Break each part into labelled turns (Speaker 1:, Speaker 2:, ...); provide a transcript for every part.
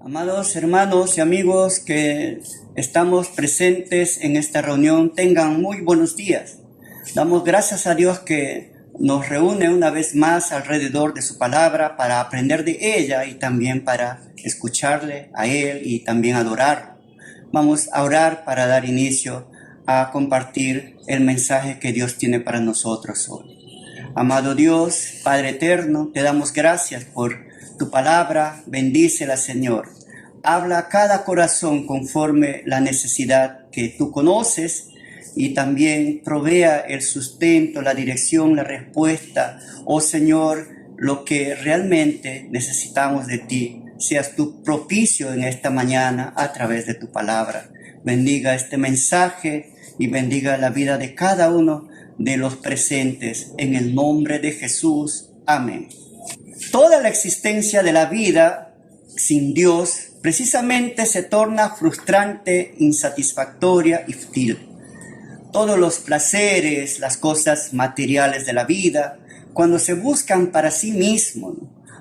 Speaker 1: Amados hermanos y amigos que estamos presentes en esta reunión, tengan muy buenos días. Damos gracias a Dios que nos reúne una vez más alrededor de su palabra para aprender de ella y también para escucharle a Él y también adorarlo. Vamos a orar para dar inicio a compartir el mensaje que Dios tiene para nosotros hoy. Amado Dios, Padre eterno, te damos gracias por tu palabra, bendícela, Señor. Habla a cada corazón conforme la necesidad que tú conoces y también provea el sustento, la dirección, la respuesta. Oh Señor, lo que realmente necesitamos de ti, seas tú propicio en esta mañana a través de tu palabra. Bendiga este mensaje y bendiga la vida de cada uno de los presentes. En el nombre de Jesús. Amén. Toda la existencia de la vida sin Dios precisamente se torna frustrante, insatisfactoria y fútil. Todos los placeres, las cosas materiales de la vida, cuando se buscan para sí mismos,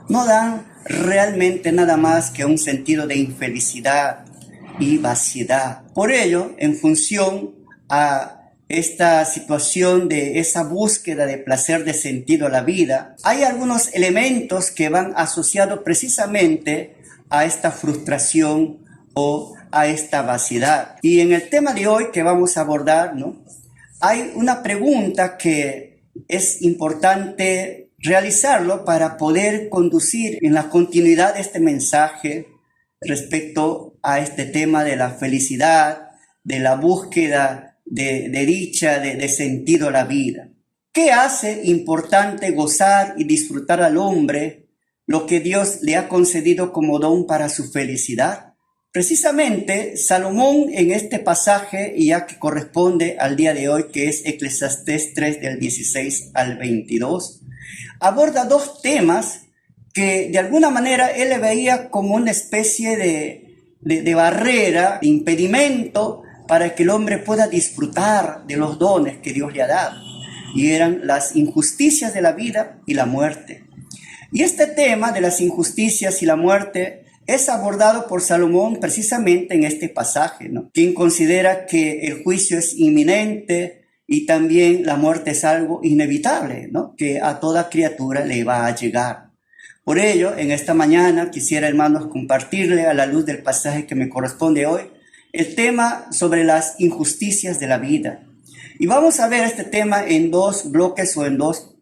Speaker 1: no dan realmente nada más que un sentido de infelicidad y vaciedad. Por ello, en función a esta situación de esa búsqueda de placer, de sentido a la vida, hay algunos elementos que van asociados precisamente a esta frustración o a esta vaciedad. Y en el tema de hoy que vamos a abordar, hay una pregunta que es importante realizarlo para poder conducir en la continuidad de este mensaje respecto a este tema de la felicidad, de la búsqueda de dicha, de sentido a la vida. ¿Qué hace importante gozar y disfrutar al hombre lo que Dios le ha concedido como don para su felicidad? Precisamente Salomón en este pasaje, y ya que corresponde al día de hoy, que es Eclesiastés 3 del 16 al 22, aborda dos temas que de alguna manera él le veía como una especie de barrera, de impedimento para que el hombre pueda disfrutar de los dones que Dios le ha dado. Y eran las injusticias de la vida y la muerte. Y este tema de las injusticias y la muerte es abordado por Salomón precisamente en este pasaje, quien considera que el juicio es inminente y también la muerte es algo inevitable, que a toda criatura le va a llegar. Por ello, en esta mañana quisiera, hermanos, compartirle a la luz del pasaje que me corresponde hoy, el tema sobre las injusticias de la vida. Y vamos a ver este tema en dos bloques o en dos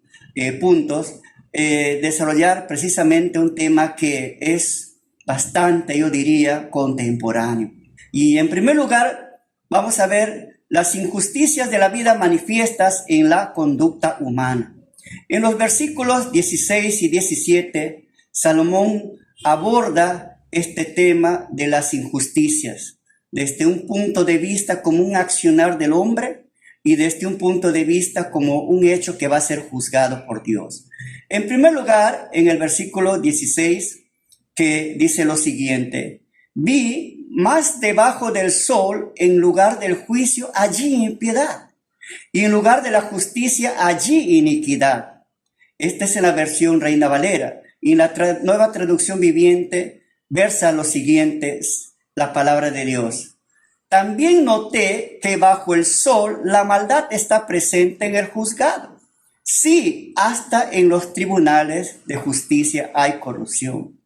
Speaker 1: puntos, desarrollar precisamente un tema que es bastante, yo diría, contemporáneo. Y en primer lugar, vamos a ver las injusticias de la vida manifiestas en la conducta humana. En los versículos 16 y 17, Salomón aborda este tema de las injusticias desde un punto de vista como un accionar del hombre y desde un punto de vista como un hecho que va a ser juzgado por Dios. En primer lugar, en el versículo 16, que dice lo siguiente: vi más debajo del sol, en lugar del juicio, allí impiedad, y en lugar de la justicia, allí iniquidad. Esta es la versión Reina Valera, y en la nueva traducción viviente versa lo siguiente, la palabra de Dios. También noté que bajo el sol la maldad está presente en el juzgado. Sí, hasta en los tribunales de justicia hay corrupción.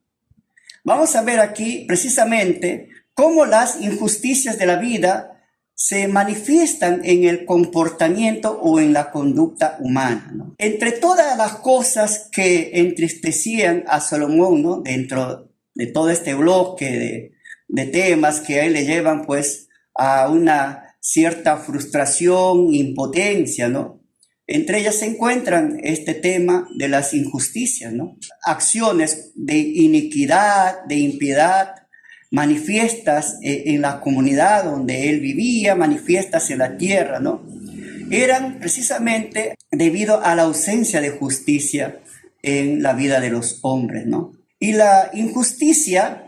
Speaker 1: Vamos a ver aquí precisamente cómo las injusticias de la vida se manifiestan en el comportamiento o en la conducta humana. Entre todas las cosas que entristecían a Salomón, dentro de todo este bloque de temas que a él le llevan pues a una cierta frustración, impotencia, Entre ellas se encuentran este tema de las injusticias, Acciones de iniquidad, de impiedad, manifiestas en la comunidad donde él vivía, manifiestas en la tierra, Eran precisamente debido a la ausencia de justicia en la vida de los hombres, Y la injusticia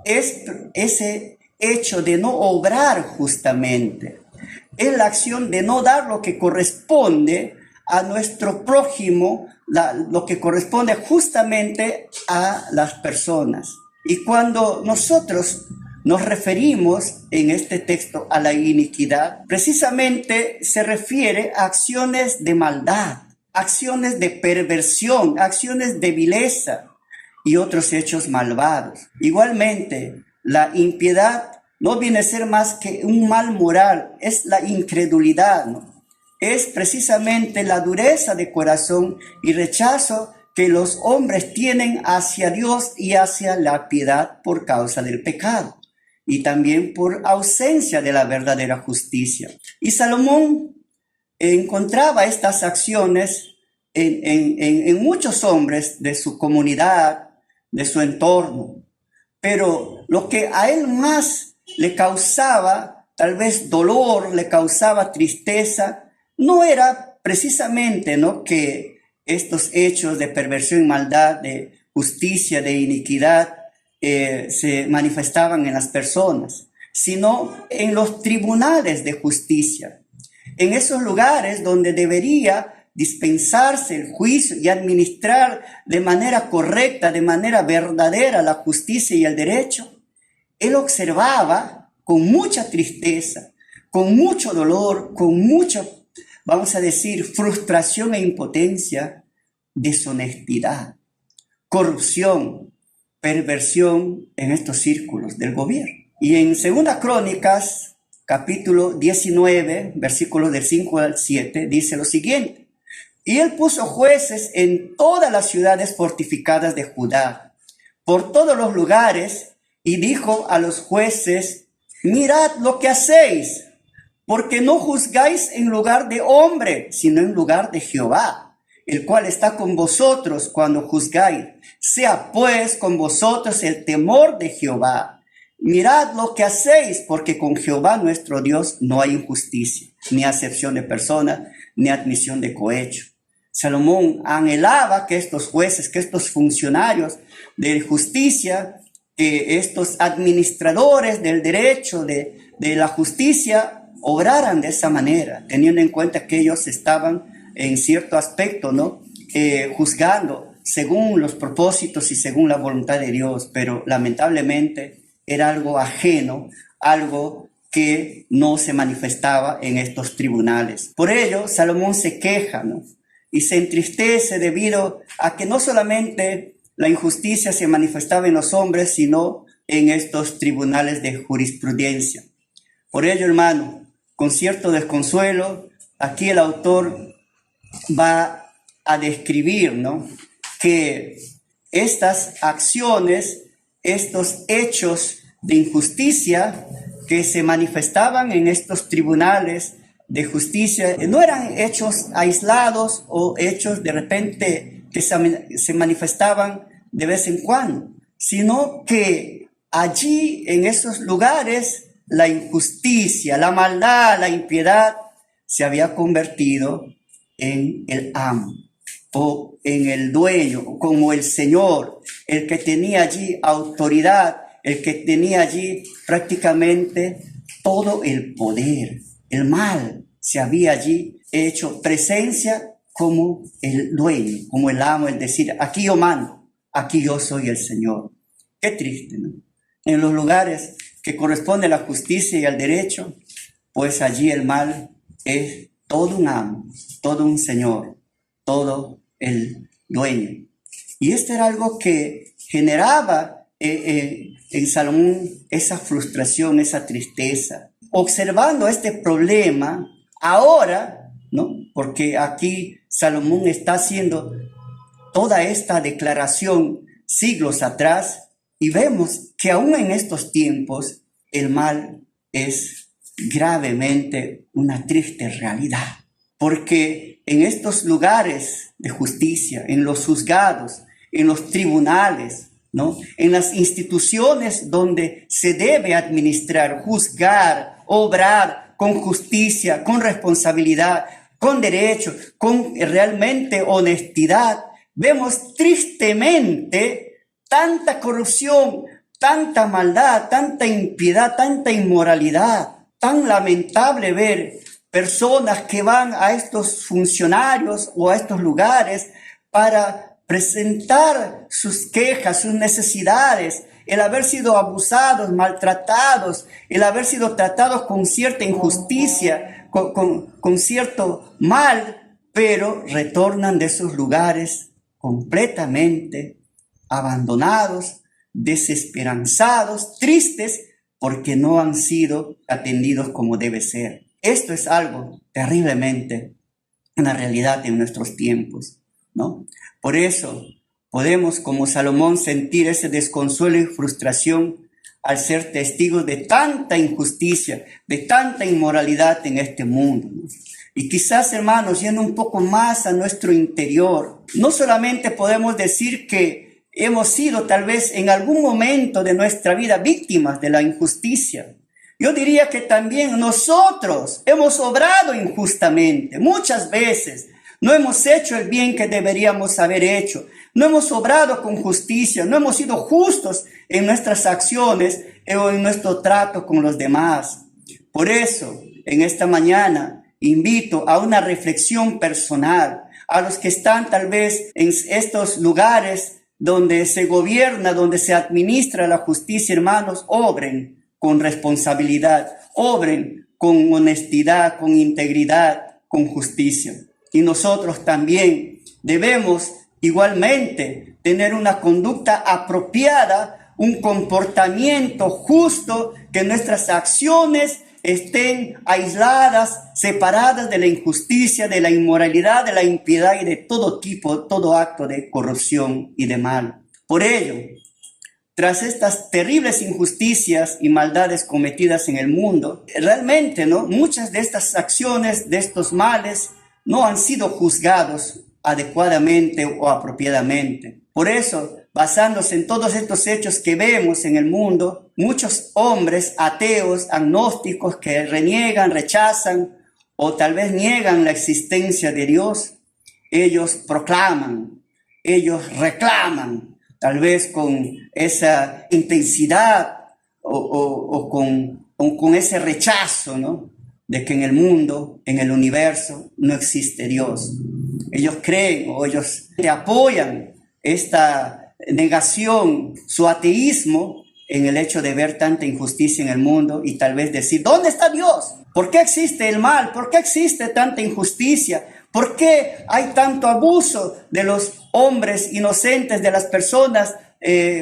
Speaker 1: es ese hecho de no obrar justamente, es la acción de no dar lo que corresponde a nuestro prójimo, lo que corresponde justamente a las personas. Y cuando nosotros nos referimos en este texto a la iniquidad, precisamente se refiere a acciones de maldad, acciones de perversión, acciones de vileza y otros hechos malvados. Igualmente, la impiedad no viene a ser más que un mal moral, es la incredulidad, ¿no? Es precisamente la dureza de corazón y rechazo que los hombres tienen hacia Dios y hacia la piedad por causa del pecado y también por ausencia de la verdadera justicia. Y Salomón encontraba estas acciones en muchos hombres de su comunidad, de su entorno, pero lo que a él más le causaba tal vez dolor, le causaba tristeza, no era precisamente, ¿no?, que estos hechos de perversión y maldad, de justicia, de iniquidad, se manifestaban en las personas, sino en los tribunales de justicia, en esos lugares donde debería dispensarse el juicio y administrar de manera correcta, de manera verdadera la justicia y el derecho. Él observaba con mucha tristeza, con mucho dolor, con mucha, vamos a decir, frustración e impotencia, deshonestidad, corrupción, perversión en estos círculos del gobierno. Y en 2 Crónicas, capítulo 19, versículos del 5 al 7, dice lo siguiente: y él puso jueces en todas las ciudades fortificadas de Judá, por todos los lugares, y dijo a los jueces: mirad lo que hacéis, porque no juzgáis en lugar de hombre, sino en lugar de Jehová, el cual está con vosotros cuando juzgáis. Sea pues con vosotros el temor de Jehová. Mirad lo que hacéis, porque con Jehová nuestro Dios no hay injusticia, ni acepción de persona, ni admisión de cohecho. Salomón anhelaba que estos jueces, que estos funcionarios de justicia, que estos administradores del derecho, de la justicia, obraran de esa manera, teniendo en cuenta que ellos estaban en cierto aspecto, ¿no?, juzgando según los propósitos y según la voluntad de Dios, pero lamentablemente era algo ajeno, algo que no se manifestaba en estos tribunales. Por ello, Salomón se queja, ¿no?, y se entristece debido a que no solamente la injusticia se manifestaba en los hombres, sino en estos tribunales de jurisprudencia. Por ello, hermano, con cierto desconsuelo, aquí el autor va a describir, ¿no?, que estas acciones, estos hechos de injusticia que se manifestaban en estos tribunales de justicia, no eran hechos aislados o hechos de repente que se manifestaban de vez en cuando, sino que allí en esos lugares la injusticia, la maldad, la impiedad se había convertido en el amo o en el dueño, como el Señor, el que tenía allí autoridad, el que tenía allí prácticamente todo el poder. El mal se había allí hecho presencia como el dueño, como el amo, es decir, aquí yo mando, aquí yo soy el Señor. Qué triste, ¿no? En los lugares que corresponde a la justicia y al derecho, pues allí el mal es todo un amo, todo un señor, todo el dueño. Y esto era algo que generaba en Salomón esa frustración, esa tristeza. Observando este problema, ahora, ¿no?, porque aquí Salomón está haciendo toda esta declaración siglos atrás, y vemos que aún en estos tiempos el mal es gravemente una triste realidad, porque en estos lugares de justicia, en los juzgados, en los tribunales, ¿no?, en las instituciones donde se debe administrar, juzgar, obrar con justicia, con responsabilidad, con derecho, con realmente honestidad, vemos tristemente tanta corrupción, tanta maldad, tanta impiedad, tanta inmoralidad. Tan lamentable ver personas que van a estos funcionarios o a estos lugares para presentar sus quejas, sus necesidades, el haber sido abusados, maltratados, el haber sido tratados con cierta injusticia, con cierto mal, pero retornan de esos lugares completamente abandonados, desesperanzados, tristes, porque no han sido atendidos como debe ser. Esto es algo terriblemente una realidad en nuestros tiempos, ¿no? Por eso podemos, como Salomón, sentir ese desconsuelo y frustración al ser testigos de tanta injusticia, de tanta inmoralidad en este mundo, ¿no? Y quizás, hermanos, yendo un poco más a nuestro interior, no solamente podemos decir que hemos sido tal vez en algún momento de nuestra vida víctimas de la injusticia. Yo diría que también nosotros hemos obrado injustamente. Muchas veces no hemos hecho el bien que deberíamos haber hecho. No hemos obrado con justicia. No hemos sido justos en nuestras acciones o en nuestro trato con los demás. Por eso, en esta mañana, invito a una reflexión personal. A los que están tal vez en estos lugares donde se gobierna, donde se administra la justicia, hermanos, obren con responsabilidad, obren con honestidad, con integridad, con justicia. Y nosotros también debemos igualmente tener una conducta apropiada, un comportamiento justo, que nuestras acciones estén aisladas, separadas de la injusticia, de la inmoralidad, de la impiedad y de todo tipo, todo acto de corrupción y de mal. Por ello, tras estas terribles injusticias y maldades cometidas en el mundo, realmente, ¿no?, muchas de estas acciones, de estos males, no han sido juzgados adecuadamente o apropiadamente. Por eso, basándose en todos estos hechos que vemos en el mundo, muchos hombres ateos, agnósticos, que reniegan, rechazan o tal vez niegan la existencia de Dios, ellos proclaman, ellos reclaman, tal vez con esa intensidad o con ese rechazo, ¿no?, de que en el mundo, en el universo, no existe Dios. Ellos creen o ellos apoyan esta negación, su ateísmo, en el hecho de ver tanta injusticia en el mundo y tal vez decir, ¿dónde está Dios? ¿Por qué existe el mal? ¿Por qué existe tanta injusticia? ¿Por qué hay tanto abuso de los hombres inocentes, de las personas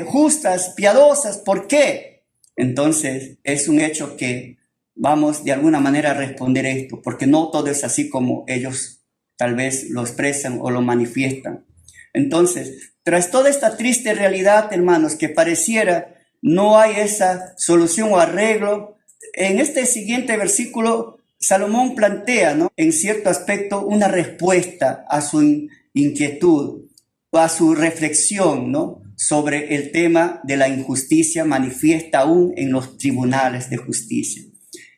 Speaker 1: justas, piadosas? ¿Por qué? Entonces, es un hecho que vamos de alguna manera a responder esto, porque no todo es así como ellos tal vez lo expresan o lo manifiestan. Entonces, tras toda esta triste realidad, hermanos, que pareciera no hay esa solución o arreglo, en este siguiente versículo, Salomón plantea, ¿no?, en cierto aspecto, una respuesta a su inquietud, o a su reflexión, ¿no?, sobre el tema de la injusticia manifiesta aún en los tribunales de justicia.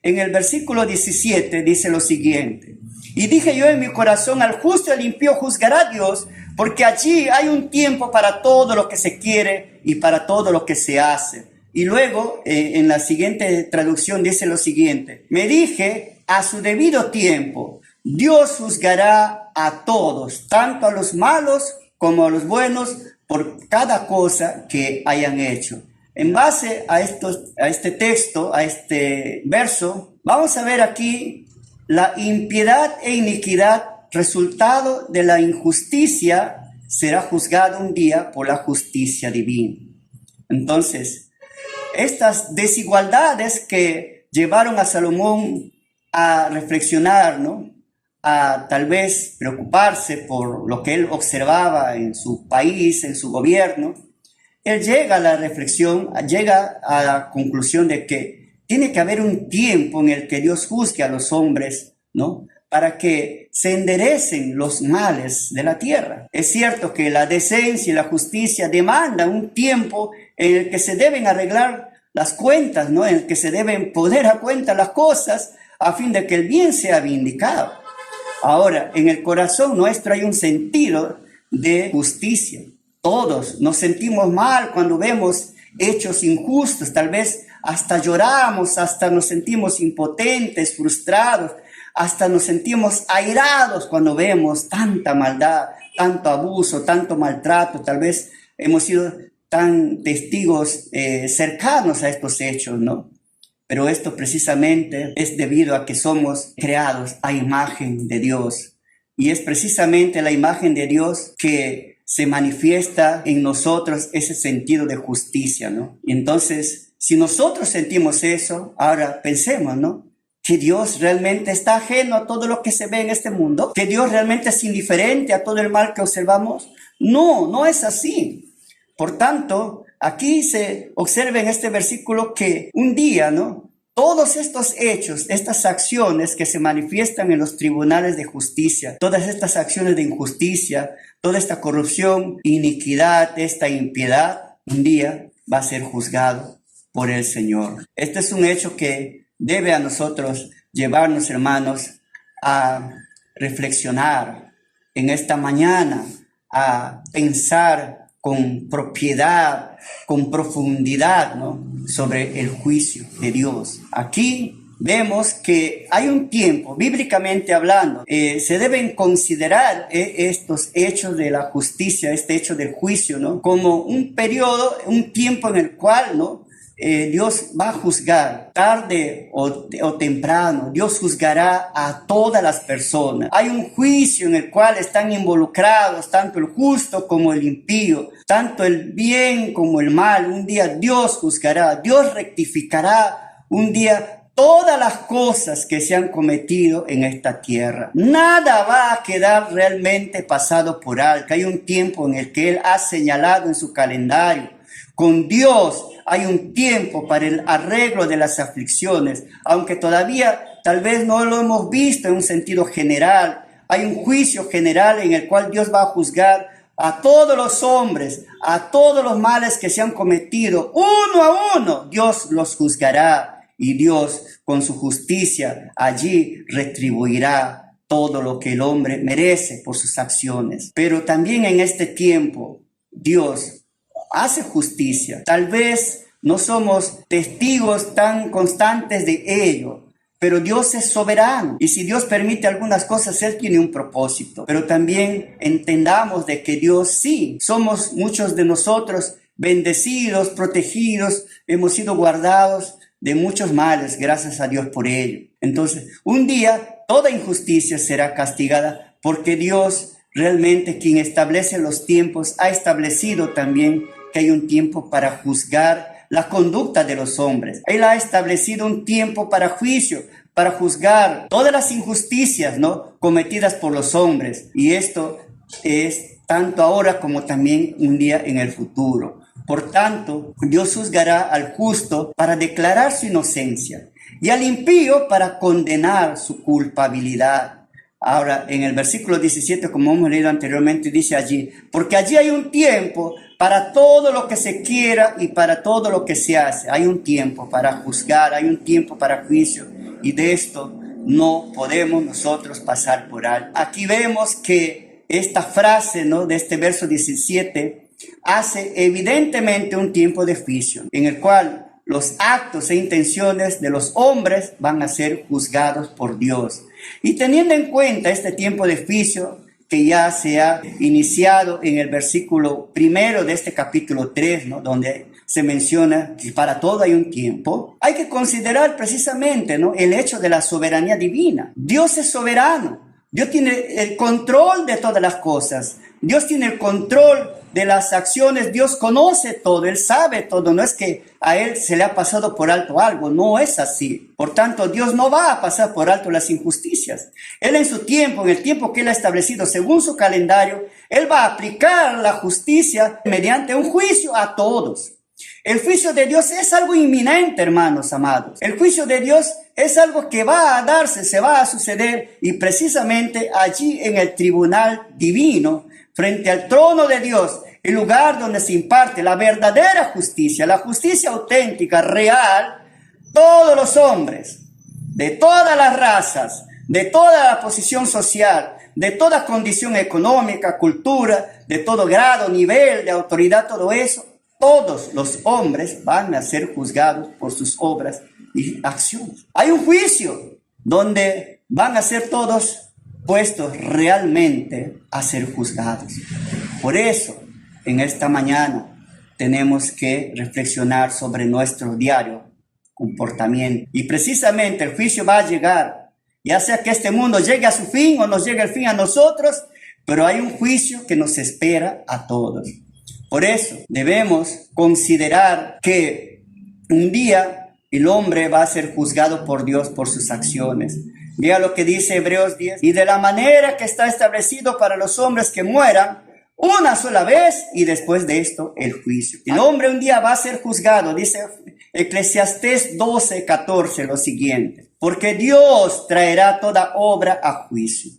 Speaker 1: En el versículo 17 dice lo siguiente: y dije yo en mi corazón, al justo y al impío juzgará Dios, porque allí hay un tiempo para todo lo que se quiere y para todo lo que se hace. Y luego, en la siguiente traducción dice lo siguiente: me dije, a su debido tiempo, Dios juzgará a todos, tanto a los malos como a los buenos, por cada cosa que hayan hecho. En base a este texto, a este verso, vamos a ver aquí la impiedad e iniquidad, resultado de la injusticia, será juzgado un día por la justicia divina. Entonces, estas desigualdades que llevaron a Salomón a reflexionar, ¿no?, a tal vez preocuparse por lo que él observaba en su país, en su gobierno, él llega a la reflexión, llega a la conclusión de que tiene que haber un tiempo en el que Dios juzgue a los hombres, ¿no?, para que se enderecen los males de la tierra. Es cierto que la decencia y la justicia demandan un tiempo en el que se deben arreglar las cuentas, ¿no?, en el que se deben poner a cuenta las cosas a fin de que el bien sea vindicado. Ahora, en el corazón nuestro hay un sentido de justicia. Todos nos sentimos mal cuando vemos hechos injustos, tal vez hasta lloramos, hasta nos sentimos impotentes, frustrados, hasta nos sentimos airados cuando vemos tanta maldad, tanto abuso, tanto maltrato, tal vez hemos sido tan testigos cercanos a estos hechos, ¿no? Pero esto precisamente es debido a que somos creados a imagen de Dios. Y es precisamente la imagen de Dios que se manifiesta en nosotros ese sentido de justicia, ¿no? Y entonces, si nosotros sentimos eso, ahora pensemos, ¿no? Que Dios realmente está ajeno a todo lo que se ve en este mundo, que Dios realmente es indiferente a todo el mal que observamos. No, no es así. Por tanto, aquí se observa en este versículo que un día, ¿no? Todos estos hechos, estas acciones que se manifiestan en los tribunales de justicia, todas estas acciones de injusticia, toda esta corrupción, iniquidad, esta impiedad, un día va a ser juzgado por el Señor. Este es un hecho que debe a nosotros llevarnos, hermanos, a reflexionar en esta mañana, a pensar con propiedad, con profundidad, ¿no? Sobre el juicio de Dios. Aquí vemos que hay un tiempo, bíblicamente hablando, se deben considerar estos hechos de la justicia, este hecho del juicio, ¿no? Como un periodo, un tiempo en el cual, ¿no? Dios va a juzgar tarde o temprano. Dios juzgará a todas las personas. Hay un juicio en el cual están involucrados tanto el justo como el impío, tanto el bien como el mal. Un día Dios juzgará, Dios rectificará un día todas las cosas que se han cometido en esta tierra. Nada va a quedar realmente pasado por alto. Hay un tiempo en el que Él ha señalado en su calendario. Con Dios hay un tiempo para el arreglo de las aflicciones, aunque todavía tal vez no lo hemos visto en un sentido general. Hay un juicio general en el cual Dios va a juzgar a todos los hombres, a todos los males que se han cometido, uno a uno. Dios los juzgará y Dios con su justicia allí retribuirá todo lo que el hombre merece por sus acciones. Pero también en este tiempo Dios hace justicia. Tal vez no somos testigos tan constantes de ello, pero Dios es soberano. Y si Dios permite algunas cosas, Él tiene un propósito. Pero también entendamos de que Dios sí, somos muchos de nosotros bendecidos, protegidos, hemos sido guardados de muchos males, gracias a Dios por ello. Entonces, un día toda injusticia será castigada porque Dios realmente, quien establece los tiempos, ha establecido también que hay un tiempo para juzgar la conducta de los hombres. Él ha establecido un tiempo para juicio, para juzgar todas las injusticias, ¿no? cometidas por los hombres. Y esto es tanto ahora como también un día en el futuro. Por tanto, Dios juzgará al justo para declarar su inocencia y al impío para condenar su culpabilidad. Ahora, en el versículo 17, como hemos leído anteriormente, dice allí, porque allí hay un tiempo para todo lo que se quiera y para todo lo que se hace. Hay un tiempo para juzgar, hay un tiempo para juicio, y de esto no podemos nosotros pasar por alto. Aquí vemos que esta frase, ¿no? de este verso 17 hace evidentemente un tiempo de juicio, en el cual los actos e intenciones de los hombres van a ser juzgados por Dios. Y teniendo en cuenta este tiempo de juicio que ya se ha iniciado en el versículo primero de este capítulo 3, ¿no? donde se menciona que para todo hay un tiempo, hay que considerar precisamente, ¿no? el hecho de la soberanía divina. Dios es soberano, Dios tiene el control de todas las cosas, Dios tiene el control de las acciones, Dios conoce todo, Él sabe todo, no es que a Él se le ha pasado por alto algo, no es así. Por tanto, Dios no va a pasar por alto las injusticias. Él en su tiempo, en el tiempo que Él ha establecido según su calendario, Él va a aplicar la justicia mediante un juicio a todos. El juicio de Dios es algo inminente, hermanos amados. El juicio de Dios es algo que va a darse, se va a suceder, y precisamente allí en el tribunal divino, frente al trono de Dios, el lugar donde se imparte la verdadera justicia, la justicia auténtica, real, todos los hombres, de todas las razas, de toda la posición social, de toda condición económica, cultura, de todo grado, nivel de autoridad, todo eso, todos los hombres van a ser juzgados por sus obras y acciones. Hay un juicio donde van a ser todos puestos realmente a ser juzgados. Por eso, en esta mañana, tenemos que reflexionar sobre nuestro diario comportamiento. Y precisamente el juicio va a llegar, ya sea que este mundo llegue a su fin o nos llegue el fin a nosotros, pero hay un juicio que nos espera a todos. Por eso debemos considerar que un día el hombre va a ser juzgado por Dios por sus acciones. Vea lo que dice Hebreos 10. Y de la manera que está establecido para los hombres que mueran una sola vez y después de esto el juicio. El hombre un día va a ser juzgado, dice Eclesiastés 12:14 lo siguiente. Porque Dios traerá toda obra a juicio,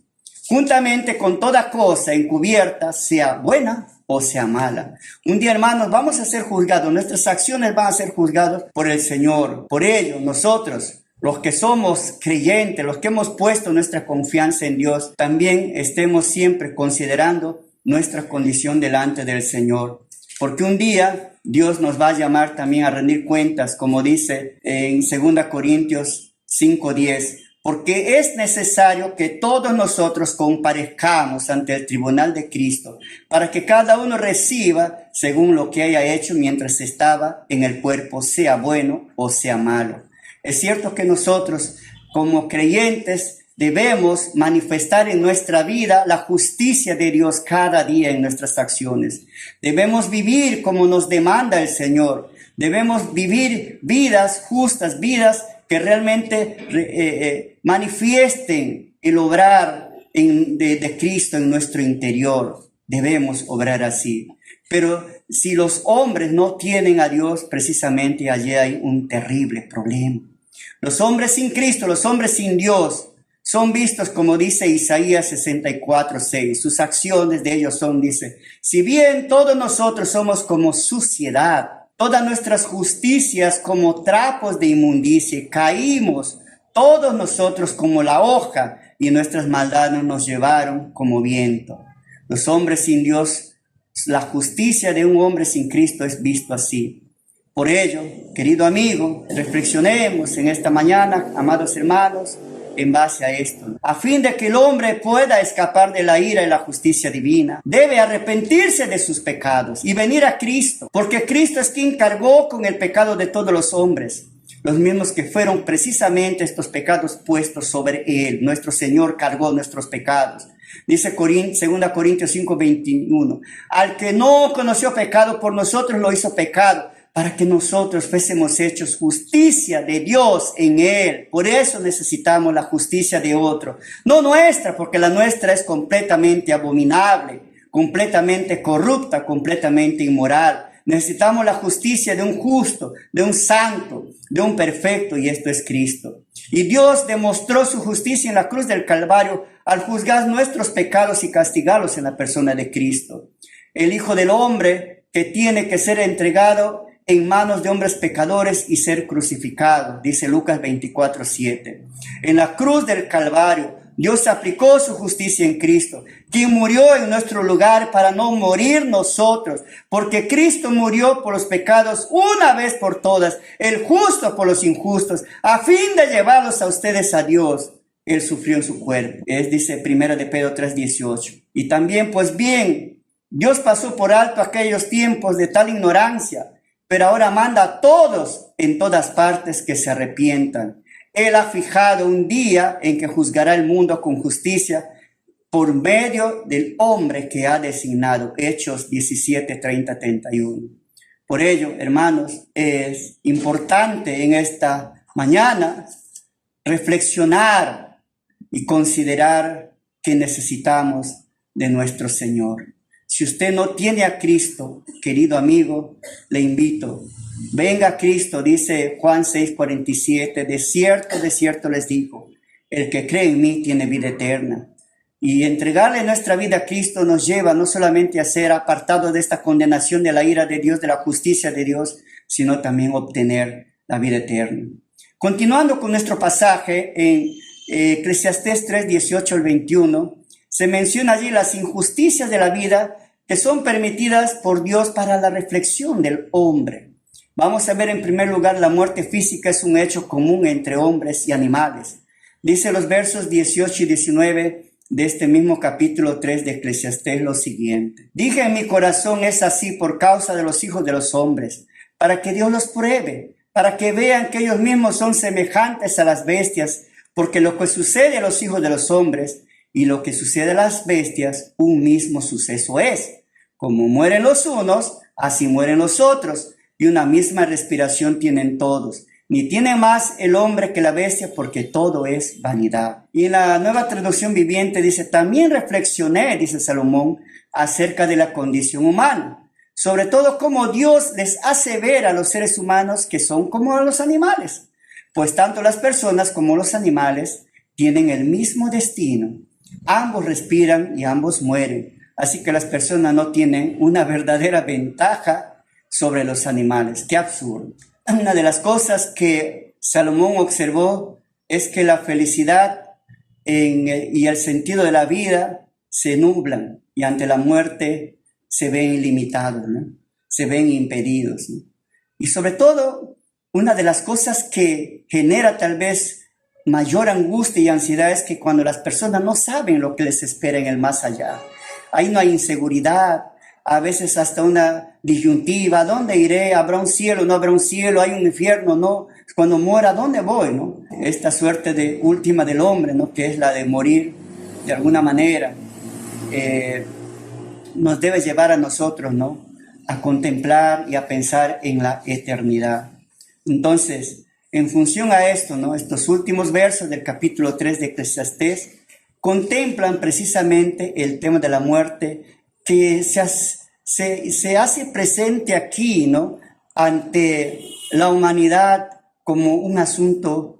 Speaker 1: juntamente con toda cosa encubierta, sea buena o sea mala. Un día, hermanos, vamos a ser juzgados. Nuestras acciones van a ser juzgadas por el Señor. Por ello, nosotros, los que somos creyentes, los que hemos puesto nuestra confianza en Dios, también estemos siempre considerando nuestra condición delante del Señor. Porque un día Dios nos va a llamar también a rendir cuentas, como dice en 2 Corintios 5:10. Porque es necesario que todos nosotros comparezcamos ante el tribunal de Cristo, para que cada uno reciba según lo que haya hecho mientras estaba en el cuerpo, sea bueno o sea malo. Es cierto que nosotros, como creyentes, debemos manifestar en nuestra vida la justicia de Dios cada día en nuestras acciones. Debemos vivir como nos demanda el Señor. Debemos vivir vidas justas, vidas que realmente manifiesten el obrar de Cristo en nuestro interior. Debemos obrar así. Pero si los hombres no tienen a Dios, precisamente allí hay un terrible problema. Los hombres sin Cristo, los hombres sin Dios, son vistos, como dice Isaías 64:6. Sus acciones de ellos son, dice, si bien todos nosotros somos como suciedad, todas nuestras justicias como trapos de inmundicia, caímos todos nosotros como la hoja y nuestras maldades nos llevaron como viento. Los hombres sin Dios, la justicia de un hombre sin Cristo es visto así. Por ello, querido amigo, reflexionemos en esta mañana, amados hermanos, en base a esto. A fin de que el hombre pueda escapar de la ira y la justicia divina, debe arrepentirse de sus pecados y venir a Cristo, porque Cristo es quien cargó con el pecado de todos los hombres, los mismos que fueron precisamente estos pecados puestos sobre Él. Nuestro Señor cargó nuestros pecados. Dice 2 Corintios 5:21, al que no conoció pecado, por nosotros lo hizo pecado, para que nosotros fuésemos hechos justicia de Dios en Él. Por eso necesitamos la justicia de otro, no nuestra, porque la nuestra es completamente abominable, completamente corrupta, completamente inmoral. Necesitamos la justicia de un justo, de un santo, de un perfecto, y esto es Cristo. Y Dios demostró su justicia en la cruz del Calvario al juzgar nuestros pecados y castigarlos en la persona de Cristo. El Hijo del Hombre que tiene que ser entregado en manos de hombres pecadores y ser crucificado, dice Lucas 24:7. En la cruz del Calvario, Dios aplicó su justicia en Cristo, quien murió en nuestro lugar para no morir nosotros, porque Cristo murió por los pecados una vez por todas, el justo por los injustos, a fin de llevarlos a ustedes a Dios. Él sufrió en su cuerpo. Dice 1 de Pedro 3:18. Y también, pues bien, Dios pasó por alto aquellos tiempos de tal ignorancia, pero ahora manda a todos en todas partes que se arrepientan. Él ha fijado un día en que juzgará el mundo con justicia por medio del hombre que ha designado. Hechos 17:30-31. Por ello, hermanos, es importante en esta mañana reflexionar y considerar que necesitamos de nuestro Señor. Si usted no tiene a Cristo, querido amigo, le invito. Venga a Cristo, dice Juan 6:47. De cierto les digo, el que cree en mí tiene vida eterna. Y entregarle nuestra vida a Cristo nos lleva no solamente a ser apartados de esta condenación de la ira de Dios, de la justicia de Dios, sino también obtener la vida eterna. Continuando con nuestro pasaje en Eclesiastés 3:18-21, se menciona allí las injusticias de la vida que son permitidas por Dios para la reflexión del hombre. Vamos a ver en primer lugar, la muerte física es un hecho común entre hombres y animales. Dice los versos 18 y 19, de este mismo capítulo 3 de Eclesiastés lo siguiente. Dije en mi corazón, es así por causa de los hijos de los hombres, para que Dios los pruebe, para que vean que ellos mismos son semejantes a las bestias, porque lo que sucede a los hijos de los hombres y lo que sucede a las bestias, un mismo suceso es. Como mueren los unos, así mueren los otros, y una misma respiración tienen todos. Ni tiene más el hombre que la bestia, porque todo es vanidad. Y en la Nueva Traducción Viviente dice, también reflexioné, dice Salomón, acerca de la condición humana, sobre todo cómo Dios les hace ver a los seres humanos que son como los animales, pues tanto las personas como los animales tienen el mismo destino. Ambos respiran y ambos mueren, así que las personas no tienen una verdadera ventaja sobre los animales. ¡Qué absurdo! Una de las cosas que Salomón observó es que la felicidad y el sentido de la vida se nublan y ante la muerte se ven limitados, ¿no? Se ven impedidos, ¿no? Y sobre todo, una de las cosas que genera tal vez mayor angustia y ansiedad es que cuando las personas no saben lo que les espera en el más allá, ahí no hay inseguridad, a veces hasta una disyuntiva, ¿dónde iré? ¿Habrá un cielo? ¿No habrá un cielo? ¿Hay un infierno? ¿No? Cuando muera, ¿dónde voy? ¿No? Esta suerte de última del hombre, ¿no? Que es la de morir de alguna manera, nos debe llevar a nosotros, ¿no? A contemplar y a pensar en la eternidad. Entonces, en función a esto, ¿no? Estos últimos versos del capítulo 3 de Eclesiastés contemplan precisamente el tema de la muerte que se hace presente aquí, ¿no? Ante la humanidad como un asunto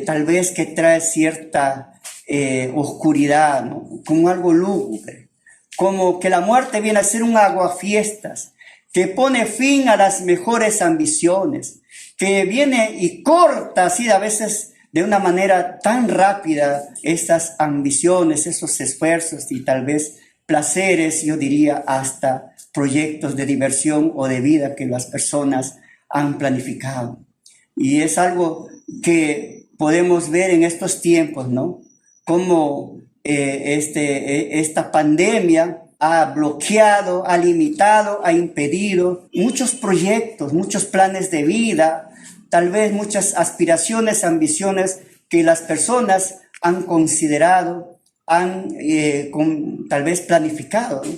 Speaker 1: tal vez que trae cierta oscuridad, ¿no? Como algo lúgubre, como que la muerte viene a ser un aguafiestas, que pone fin a las mejores ambiciones, que viene y corta así a veces de una manera tan rápida esas ambiciones, esos esfuerzos y tal vez placeres, yo diría hasta proyectos de diversión o de vida que las personas han planificado. Y es algo que podemos ver en estos tiempos, ¿no? Cómo esta pandemia ha bloqueado, ha limitado, ha impedido muchos proyectos, muchos planes de vida, tal vez muchas aspiraciones, ambiciones que las personas han considerado, han tal vez planificado, ¿no?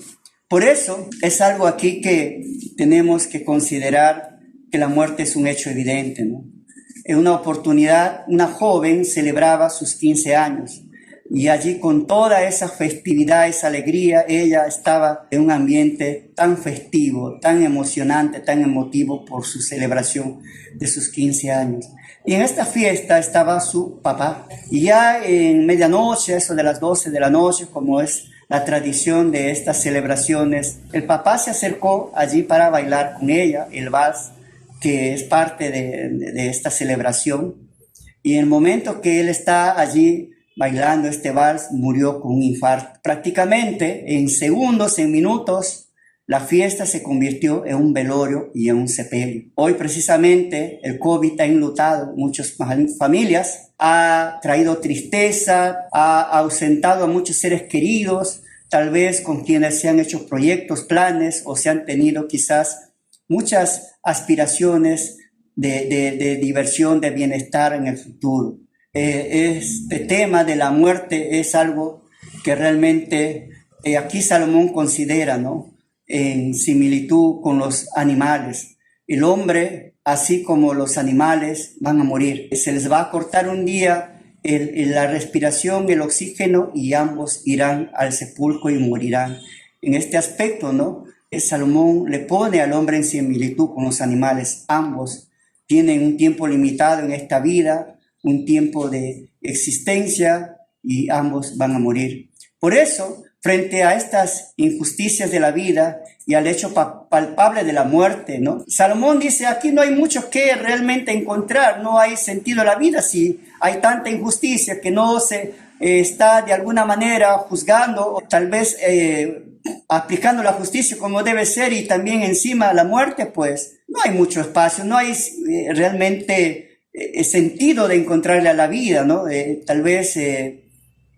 Speaker 1: Por eso es algo aquí que tenemos que considerar que la muerte es un hecho evidente, ¿no? En una oportunidad, una joven celebraba sus 15 años. Y allí con toda esa festividad, esa alegría, ella estaba en un ambiente tan festivo, tan emocionante, tan emotivo por su celebración de sus 15 años. Y en esta fiesta estaba su papá. Y ya en medianoche, eso de las 12 de la noche, como es la tradición de estas celebraciones, el papá se acercó allí para bailar con ella el vals, que es parte de esta celebración. Y en el momento que él está allí bailando este vals, murió con un infarto. Prácticamente en segundos, en minutos, la fiesta se convirtió en un velorio y en un sepelio. Hoy precisamente el COVID ha enlutado muchas familias, ha traído tristeza, ha ausentado a muchos seres queridos, tal vez con quienes se han hecho proyectos, planes o se han tenido quizás muchas aspiraciones de diversión, de bienestar en el futuro. Este tema de la muerte es algo que realmente aquí Salomón considera, ¿no? En similitud con los animales. El hombre, así como los animales, van a morir. Se les va a cortar un día la respiración, el oxígeno, y ambos irán al sepulcro y morirán. En este aspecto, ¿no? Salomón le pone al hombre en similitud con los animales. Ambos tienen un tiempo limitado en esta vida, un tiempo de existencia, y ambos van a morir. Por eso, frente a estas injusticias de la vida y al hecho palpable de la muerte, ¿no? Salomón dice, aquí no hay mucho que realmente encontrar, no hay sentido a la vida si hay tanta injusticia que no se está de alguna manera juzgando o tal vez aplicando la justicia como debe ser, y también encima la muerte, pues no hay mucho espacio, no hay realmente sentido de encontrarle a la vida, ¿no? Tal vez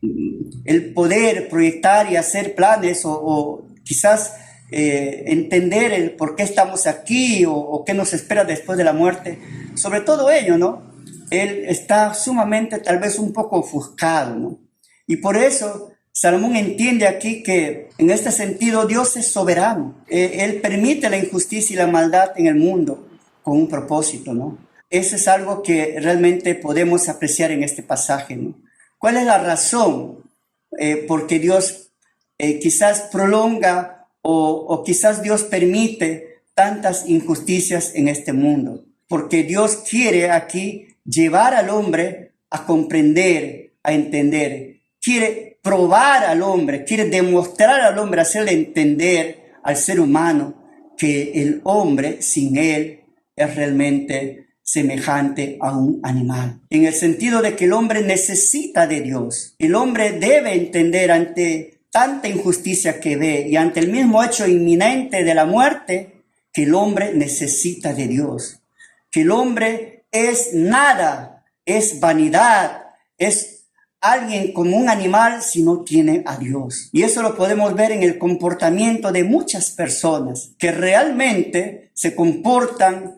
Speaker 1: el poder proyectar y hacer planes o quizás entender el por qué estamos aquí o qué nos espera después de la muerte. Sobre todo ello, ¿no? Él está sumamente tal vez un poco ofuscado, ¿no? Y por eso Salomón entiende aquí que en este sentido Dios es soberano. Él permite la injusticia y la maldad en el mundo con un propósito, ¿no? Eso es algo que realmente podemos apreciar en este pasaje, ¿no? ¿Cuál es la razón por qué Dios quizás prolonga o quizás Dios permite tantas injusticias en este mundo? Porque Dios quiere aquí llevar al hombre a comprender, a entender. Quiere probar al hombre, quiere demostrar al hombre, hacerle entender al ser humano que el hombre sin él es realmente semejante a un animal. En el sentido de que el hombre necesita de Dios. El hombre debe entender ante tanta injusticia que ve y ante el mismo hecho inminente de la muerte, que el hombre necesita de Dios. Que el hombre es nada, es vanidad, es alguien como un animal si no tiene a Dios. Y eso lo podemos ver en el comportamiento de muchas personas que realmente se comportan,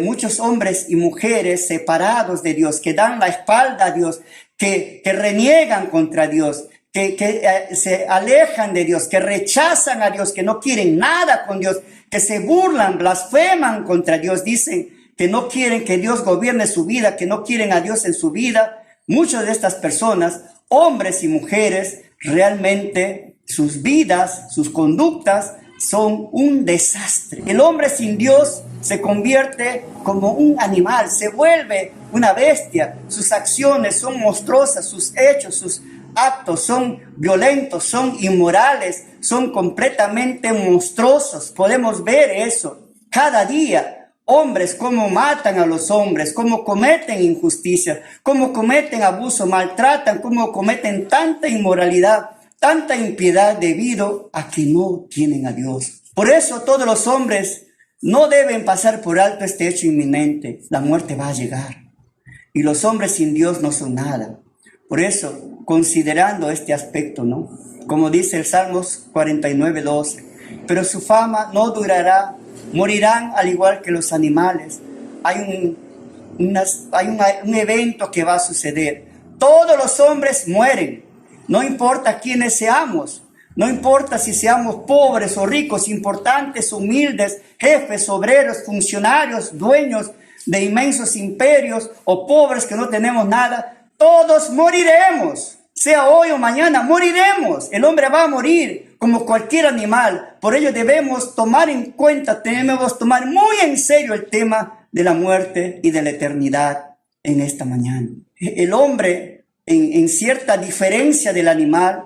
Speaker 1: muchos hombres y mujeres separados de Dios, que dan la espalda a Dios, que reniegan contra Dios, que se alejan de Dios, que rechazan a Dios, que no quieren nada con Dios, que se burlan, blasfeman contra Dios, dicen que no quieren que Dios gobierne su vida, que no quieren a Dios en su vida. Muchas de estas personas, hombres y mujeres, realmente sus vidas, sus conductas son un desastre. El hombre sin Dios se convierte como un animal, se vuelve una bestia. Sus acciones son monstruosas, sus hechos, sus actos son violentos, son inmorales, son completamente monstruosos. Podemos ver eso cada día. Hombres, cómo matan a los hombres, cómo cometen injusticia, cómo cometen abuso, maltratan, cómo cometen tanta inmoralidad, tanta impiedad debido a que no tienen a Dios. Por eso todos los hombres no deben pasar por alto este hecho inminente. La muerte va a llegar y los hombres sin Dios no son nada. Por eso, considerando este aspecto, ¿no? Como dice el Salmos 49:12, pero su fama no durará. Morirán al igual que los animales. Hay un evento que va a suceder. Todos los hombres mueren. No importa quiénes seamos. No importa si seamos pobres o ricos, importantes, humildes, jefes, obreros, funcionarios, dueños de inmensos imperios o pobres que no tenemos nada. Todos moriremos. Sea hoy o mañana, moriremos. El hombre va a morir como cualquier animal. Por ello debemos tomar en cuenta, debemos tomar muy en serio el tema de la muerte y de la eternidad en esta mañana. El hombre, en cierta diferencia del animal,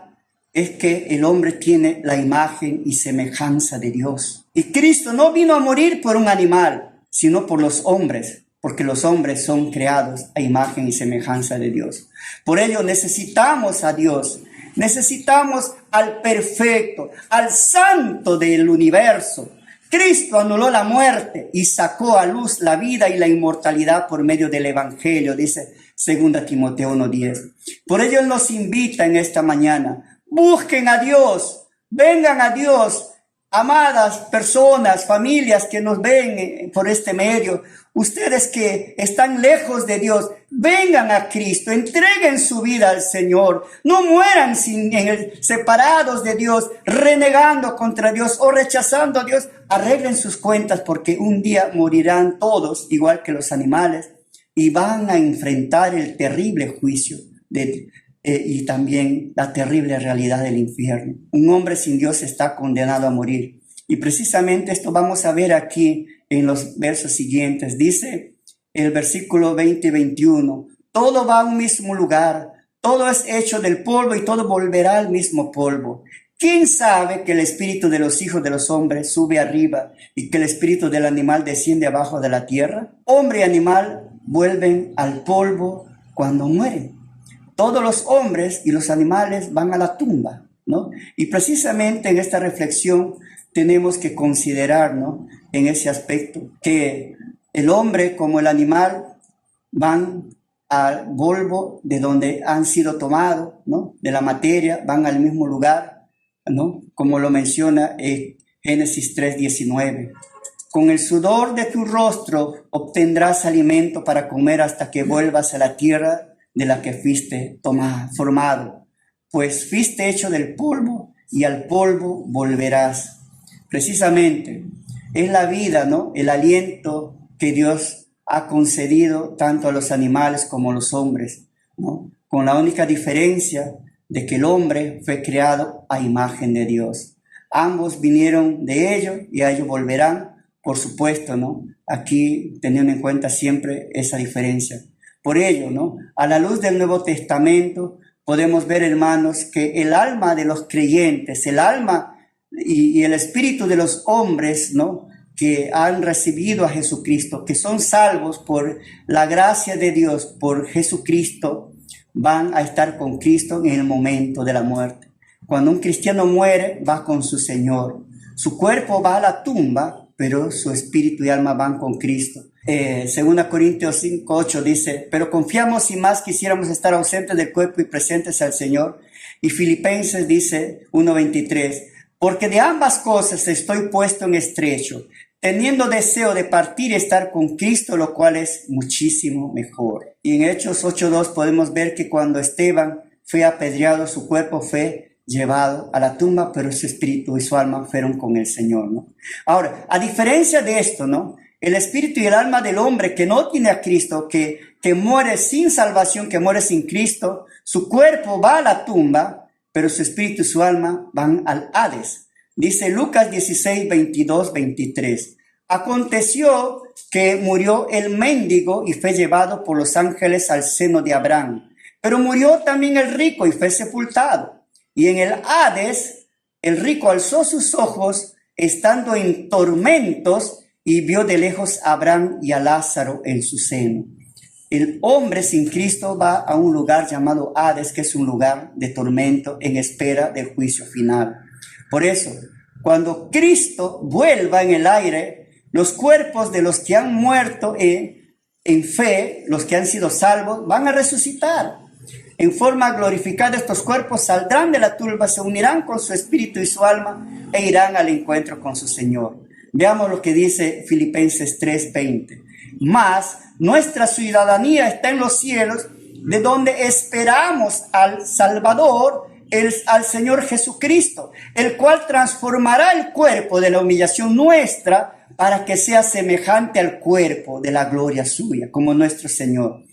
Speaker 1: es que el hombre tiene la imagen y semejanza de Dios. Y Cristo no vino a morir por un animal, sino por los hombres, porque los hombres son creados a imagen y semejanza de Dios. Por ello necesitamos a Dios, necesitamos al perfecto, al santo del universo. Cristo anuló la muerte y sacó a luz la vida y la inmortalidad por medio del Evangelio, dice 2 Timoteo 1:10. Por ello Él nos invita en esta mañana, busquen a Dios, vengan a Dios. Amadas personas, familias que nos ven por este medio, ustedes que están lejos de Dios, vengan a Cristo, entreguen su vida al Señor, no mueran separados de Dios, renegando contra Dios o rechazando a Dios. Arreglen sus cuentas porque un día morirán todos, igual que los animales, y van a enfrentar el terrible juicio y también la terrible realidad del infierno. Un hombre sin Dios está condenado a morir. Y precisamente esto vamos a ver aquí en los versos siguientes. Dice el versículo 20 y 21, todo va a un mismo lugar, todo es hecho del polvo y todo volverá al mismo polvo. ¿Quién sabe que el espíritu de los hijos de los hombres sube arriba y que el espíritu del animal desciende abajo de la tierra? Hombre y animal vuelven al polvo cuando mueren. Todos los hombres y los animales van a la tumba, ¿no? Y precisamente en esta reflexión tenemos que considerar, ¿no?, en ese aspecto, que el hombre como el animal van al polvo de donde han sido tomados, ¿no? De la materia, van al mismo lugar, ¿no? Como lo menciona Génesis 3:19. Con el sudor de tu rostro obtendrás alimento para comer hasta que vuelvas a la tierra de la que fuiste formado, pues fuiste hecho del polvo y al polvo volverás. Precisamente es la vida, ¿no? El aliento que Dios ha concedido tanto a los animales como a los hombres, ¿no? Con la única diferencia de que el hombre fue creado a imagen de Dios. Ambos vinieron de ellos y a ellos volverán, por supuesto, ¿no? Aquí teniendo en cuenta siempre esa diferencia. Por ello, ¿no? A la luz del Nuevo Testamento podemos ver, hermanos, que el alma de los creyentes, el alma y el espíritu de los hombres, ¿no? Que han recibido a Jesucristo, que son salvos por la gracia de Dios, por Jesucristo, van a estar con Cristo en el momento de la muerte. Cuando un cristiano muere, va con su Señor. Su cuerpo va a la tumba, pero su espíritu y alma van con Cristo. 2 Corintios 5:8 dice, pero confiamos y más quisiéramos estar ausentes del cuerpo y presentes al Señor. Y Filipenses dice 1:23, porque de ambas cosas estoy puesto en estrecho, teniendo deseo de partir y estar con Cristo, lo cual es muchísimo mejor. Y en Hechos 8:2 podemos ver que cuando Esteban fue apedreado, su cuerpo fue llevado a la tumba, pero su espíritu y su alma fueron con el Señor, ¿no? Ahora, a diferencia de esto, ¿no? El espíritu y el alma del hombre que no tiene a Cristo, que muere sin salvación, que muere sin Cristo, su cuerpo va a la tumba, pero su espíritu y su alma van al Hades. Dice Lucas 16:22-23. Aconteció que murió el mendigo y fue llevado por los ángeles al seno de Abraham. Pero murió también el rico y fue sepultado. Y en el Hades, el rico alzó sus ojos, estando en tormentos, y vio de lejos a Abraham y a Lázaro en su seno. El hombre sin Cristo va a un lugar llamado Hades, que es un lugar de tormento en espera del juicio final. Por eso, cuando Cristo vuelva en el aire, los cuerpos de los que han muerto en fe, los que han sido salvos, van a resucitar. En forma glorificada estos cuerpos saldrán de la tumba, se unirán con su espíritu y su alma e irán al encuentro con su Señor. Veamos lo que dice Filipenses 3:20. Mas nuestra ciudadanía está en los cielos, de donde esperamos al Salvador, al Señor Jesucristo, el cual transformará el cuerpo de la humillación nuestra para que sea semejante al cuerpo de la gloria suya, como nuestro Señor.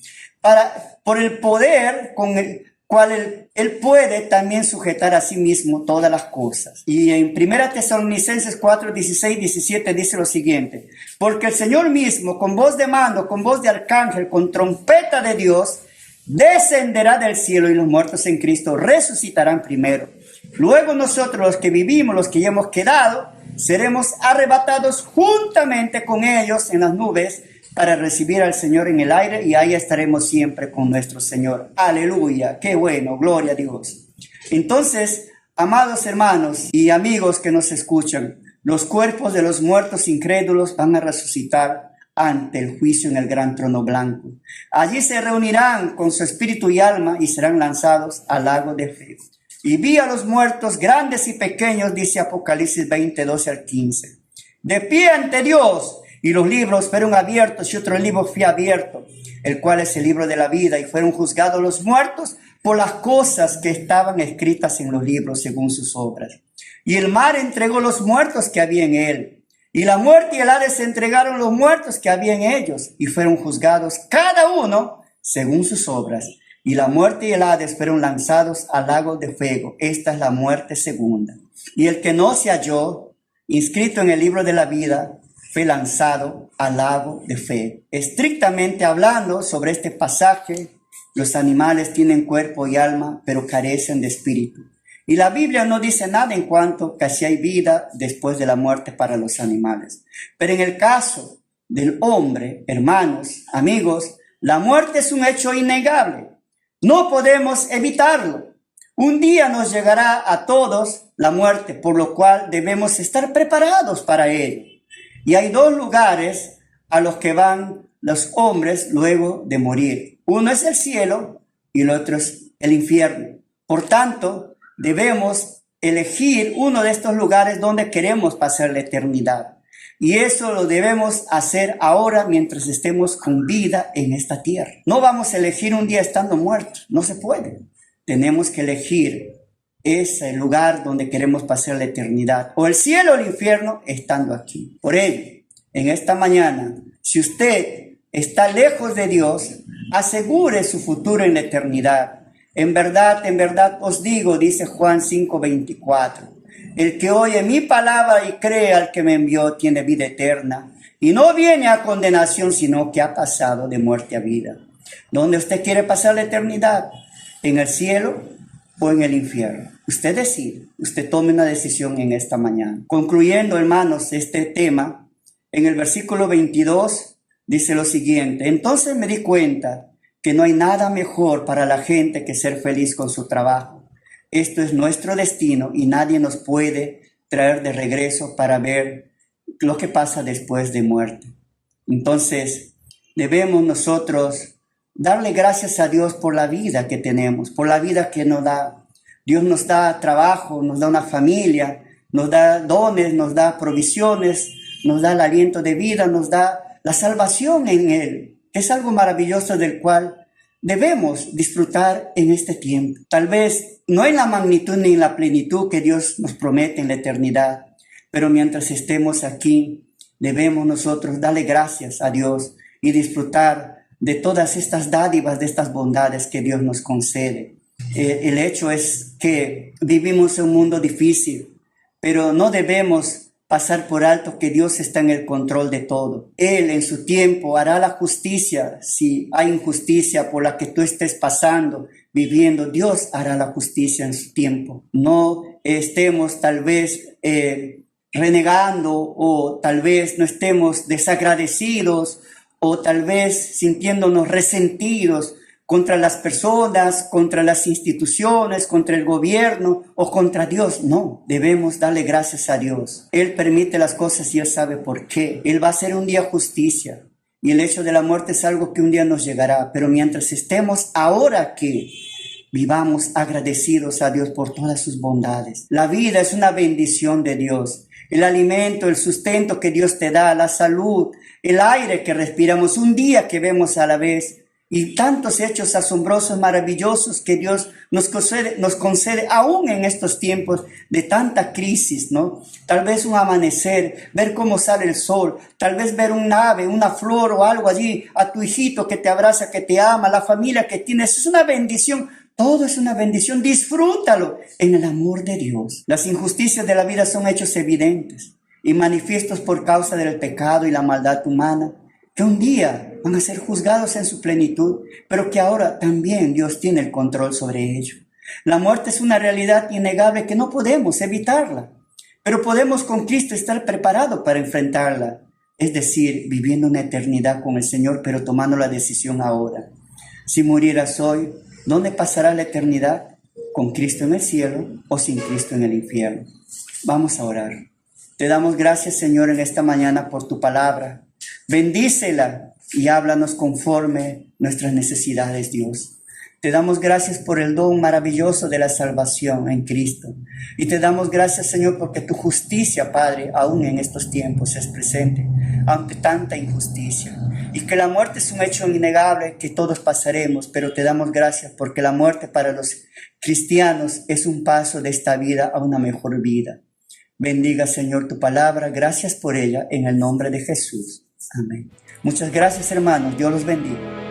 Speaker 1: Por el poder con el cual él puede también sujetar a sí mismo todas las cosas. Y en 1 Tesalonicenses 4:16-17 dice lo siguiente: porque el Señor mismo, con voz de mando, con voz de arcángel, con trompeta de Dios, descenderá del cielo, y los muertos en Cristo resucitarán primero. Luego nosotros, los que vivimos, los que ya hemos quedado, seremos arrebatados juntamente con ellos en las nubes para recibir al Señor en el aire, y ahí estaremos siempre con nuestro Señor. Aleluya, qué bueno, gloria a Dios. Entonces, amados hermanos y amigos que nos escuchan, los cuerpos de los muertos incrédulos van a resucitar ante el juicio en el gran trono blanco. Allí se reunirán con su espíritu y alma y serán lanzados al lago de fuego. Y vi a los muertos, grandes y pequeños, dice Apocalipsis 20:12-15, de pie ante Dios, y los libros fueron abiertos, y otro libro fue abierto, el cual es el libro de la vida, y fueron juzgados los muertos por las cosas que estaban escritas en los libros según sus obras. Y el mar entregó los muertos que había en él, y la muerte y el Hades entregaron los muertos que había en ellos, y fueron juzgados cada uno según sus obras. Y la muerte y el Hades fueron lanzados al lago de fuego. Esta es la muerte segunda. Y el que no se halló inscrito en el libro de la vida fue lanzado al lago de fuego. Estrictamente hablando sobre este pasaje, los animales tienen cuerpo y alma, pero carecen de espíritu. Y la Biblia no dice nada en cuanto a si hay vida después de la muerte para los animales. Pero en el caso del hombre, hermanos, amigos, la muerte es un hecho innegable. No podemos evitarlo. Un día nos llegará a todos la muerte, por lo cual debemos estar preparados para ello. Y hay dos lugares a los que van los hombres luego de morir. Uno es el cielo y el otro es el infierno. Por tanto, debemos elegir uno de estos lugares donde queremos pasar la eternidad. Y eso lo debemos hacer ahora mientras estemos con vida en esta tierra. No vamos a elegir un día estando muertos, no se puede. Tenemos que elegir ese lugar donde queremos pasar la eternidad, o el cielo o el infierno estando aquí. Por ello, en esta mañana, si usted está lejos de Dios, asegure su futuro en la eternidad. En verdad os digo, dice Juan 5:24, el que oye mi palabra y cree al que me envió tiene vida eterna y no viene a condenación, sino que ha pasado de muerte a vida. ¿Dónde usted quiere pasar la eternidad? ¿En el cielo o en el infierno? Usted decide, usted tome una decisión en esta mañana. Concluyendo, hermanos, este tema, en el versículo 22 dice lo siguiente: entonces me di cuenta que no hay nada mejor para la gente que ser feliz con su trabajo. Esto es nuestro destino y nadie nos puede traer de regreso para ver lo que pasa después de muerte. Entonces, debemos nosotros darle gracias a Dios por la vida que tenemos, por la vida que nos da. Dios nos da trabajo, nos da una familia, nos da dones, nos da provisiones, nos da el aliento de vida, nos da la salvación en Él. Es algo maravilloso del cual debemos disfrutar en este tiempo. Tal vez no en la magnitud ni en la plenitud que Dios nos promete en la eternidad, pero mientras estemos aquí, debemos nosotros darle gracias a Dios y disfrutar de todas estas dádivas, de estas bondades que Dios nos concede. El hecho es que vivimos en un mundo difícil, pero no debemos pasar por alto que Dios está en el control de todo. Él en su tiempo hará la justicia. Si hay injusticia por la que tú estés pasando, viviendo, Dios hará la justicia en su tiempo. No estemos tal vez renegando, o tal vez no estemos desagradecidos, o tal vez sintiéndonos resentidos contra las personas, contra las instituciones, contra el gobierno o contra Dios. No, debemos darle gracias a Dios. Él permite las cosas y Él sabe por qué. Él va a hacer un día justicia y el hecho de la muerte es algo que un día nos llegará. Pero mientras estemos ahora que vivamos agradecidos a Dios por todas sus bondades. La vida es una bendición de Dios. El alimento, el sustento que Dios te da, la salud, el aire que respiramos, un día que vemos a la vez, y tantos hechos asombrosos, maravillosos que Dios nos concede aún en estos tiempos de tanta crisis, ¿no? Tal vez un amanecer, ver cómo sale el sol, tal vez ver un ave, una flor o algo allí, a tu hijito que te abraza, que te ama, la familia que tienes, es una bendición. Todo es una bendición, disfrútalo en el amor de Dios. Las injusticias de la vida son hechos evidentes y manifiestos por causa del pecado y la maldad humana, que un día van a ser juzgados en su plenitud, pero que ahora también Dios tiene el control sobre ello. La muerte es una realidad innegable que no podemos evitarla, pero podemos con Cristo estar preparados para enfrentarla, es decir, viviendo una eternidad con el Señor, pero tomando la decisión ahora. Si murieras hoy, ¿dónde pasará la eternidad? ¿Con Cristo en el cielo o sin Cristo en el infierno? Vamos a orar. Te damos gracias, Señor, en esta mañana por tu palabra. Bendícela y háblanos conforme nuestras necesidades, Dios. Te damos gracias por el don maravilloso de la salvación en Cristo. Y te damos gracias, Señor, porque tu justicia, Padre, aún en estos tiempos es presente, ante tanta injusticia. Y que la muerte es un hecho innegable que todos pasaremos, pero te damos gracias porque la muerte para los cristianos es un paso de esta vida a una mejor vida. Bendiga, Señor, tu palabra. Gracias por ella, en el nombre de Jesús. Amén. Muchas gracias, hermanos. Dios los bendiga.